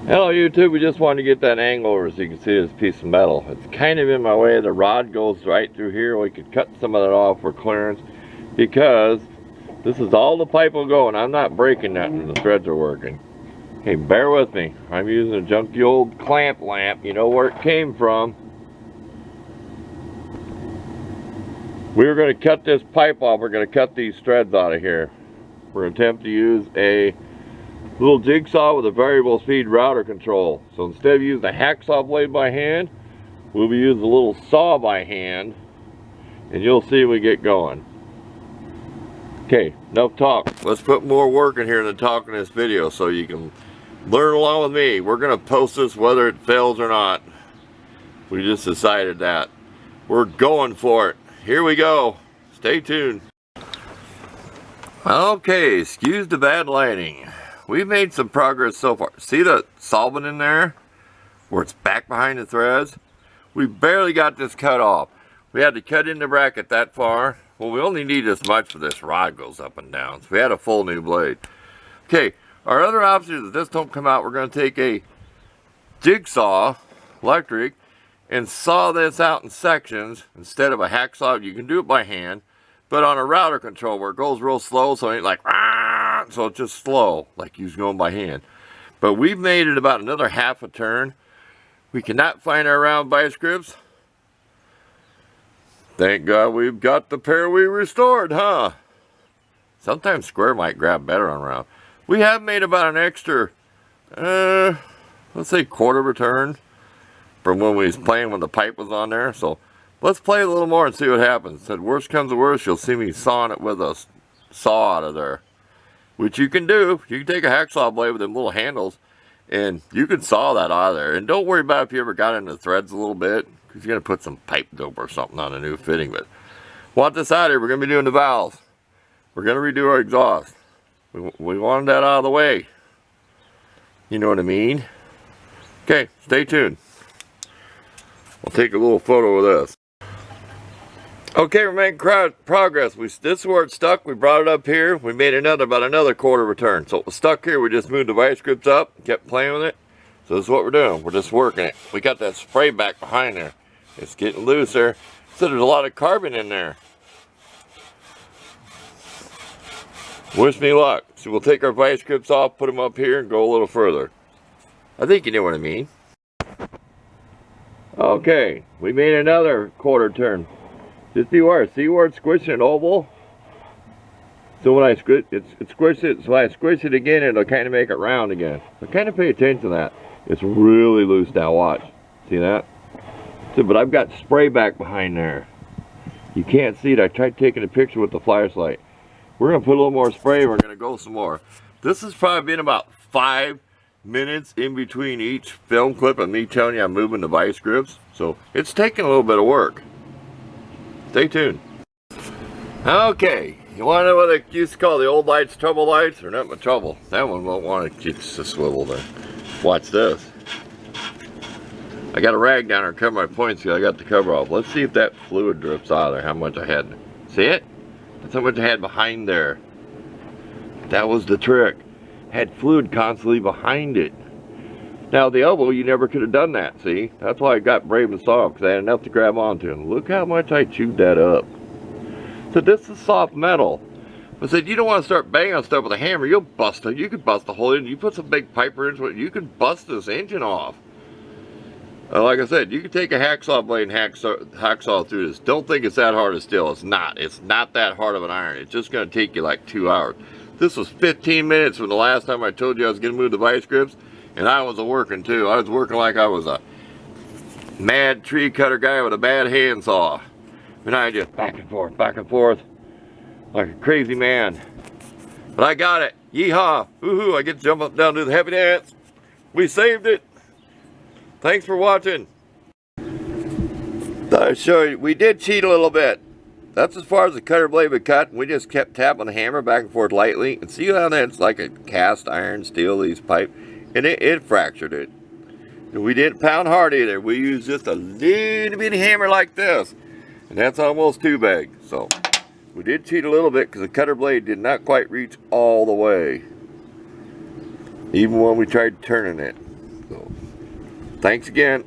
Hello YouTube, we just wanted to get that angle over so you can see this piece of metal. It's kind of in my way. The rod goes right through here. We could cut some of that off for clearance because this is all the pipe will go, and I'm not breaking nothing. The threads are working. Hey, bear with me. I'm using a junky old clamp lamp. You know where it came from. We're going to cut this pipe off. We're going to cut these threads out of here. We're going to attempt to use a little jigsaw with a variable speed router control. So instead of using a hacksaw blade by hand, we'll be using a little saw by hand, and you'll see we get going. Okay, enough talk. Let's put more work in here than talk in this video so you can learn along with me. We're going to post this whether it fails or not. We just decided that. We're going for it. Here we go. Stay tuned. Okay, excuse the bad lighting. We've made some progress so far. See the solvent in there? Where it's back behind the threads? We barely got this cut off. We had to cut in the bracket that far. Well, we only need this much for this rod goes up and down. So we had a full new blade. Okay, our other option is if this don't come out, we're going to take a jigsaw, electric, and saw this out in sections instead of a hacksaw. You can do it by hand, but on a router control where it goes real slow, so it ain't like, so it's just slow, like you're going by hand. But we've made it about another half a turn. We cannot find our round vice grips. Thank God we've got the pair we restored, huh? Sometimes square might grab better on round. We have made about an extra, let's say quarter of a turn from when we was playing when the pipe was on there. So let's play a little more and see what happens. Said worst comes to worst, you'll see me sawing it with a saw out of there. Which you can do. You can take a hacksaw blade with them little handles and you can saw that out of there. And don't worry about if you ever got into the threads a little bit, because you're going to put some pipe dope or something on a new fitting. But want this out of here, we're going to be doing the valves. We're going to redo our exhaust. We wanted that out of the way. You know what I mean? Okay, stay tuned. I'll take a little photo of this. Okay, we're making progress. This is where it's stuck. We brought it up here. We made about another quarter of a turn. So it was stuck here. We just moved the vice grips up, kept playing with it. So this is what we're doing. We're just working it. We got that spray back behind there. It's getting looser. So there's a lot of carbon in there. Wish me luck. So we'll take our vice grips off, put them up here, and go a little further. I think you know what I mean. Okay, we made another quarter turn. Just beware, see where it's squishing it oval? So when I squish it, so I squish it again, it'll kind of make it round again. So kind of pay attention to that. It's really loose now, watch. See that? So, but I've got spray back behind there. You can't see it. I tried taking a picture with the flashlight. We're going to put a little more spray, and we're going to go some more. This has probably been about 5 minutes in between each film clip of me telling you I'm moving the vice grips. So it's taking a little bit of work. Stay tuned. Okay, you want to know what they used to call the old lights trouble lights? Or not my trouble. That one won't want to get to swivel there. Watch this. I got a rag down there to cover my points because I got the cover off. Let's see if that fluid drips out of there, how much I had. See it? That's how much I had behind there. That was the trick. Had fluid constantly behind it. Now the elbow, you never could have done that, see? That's why I got brave and soft, because I had enough to grab onto. And look how much I chewed that up. So this is soft metal. I said, you don't want to start banging on stuff with a hammer, you'll bust it. You could bust the whole engine. You put some big piper into it, you could bust this engine off. Like I said, you can take a hacksaw blade and hacksaw through this. Don't think it's that hard of steel. It's not. It's not that hard of an iron. It's just going to take you like 2 hours. This was 15 minutes from the last time I told you I was going to move the vice grips. And I was working too. I was working like I was a mad tree cutter guy with a bad handsaw. And I just back and forth, like a crazy man. But I got it. Yeehaw. Woohoo. I get to jump up and down and do the happy dance. We saved it. Thanks for watching. I'll show you. We did cheat a little bit. That's as far as the cutter blade would cut. We just kept tapping the hammer back and forth lightly. And see how that's like a cast iron steel, these pipe. And it fractured it. And we didn't pound hard either. We used just a little bitty hammer like this. And that's almost too big. So we did cheat a little bit because the cutter blade did not quite reach all the way. Even when we tried turning it. So, thanks again.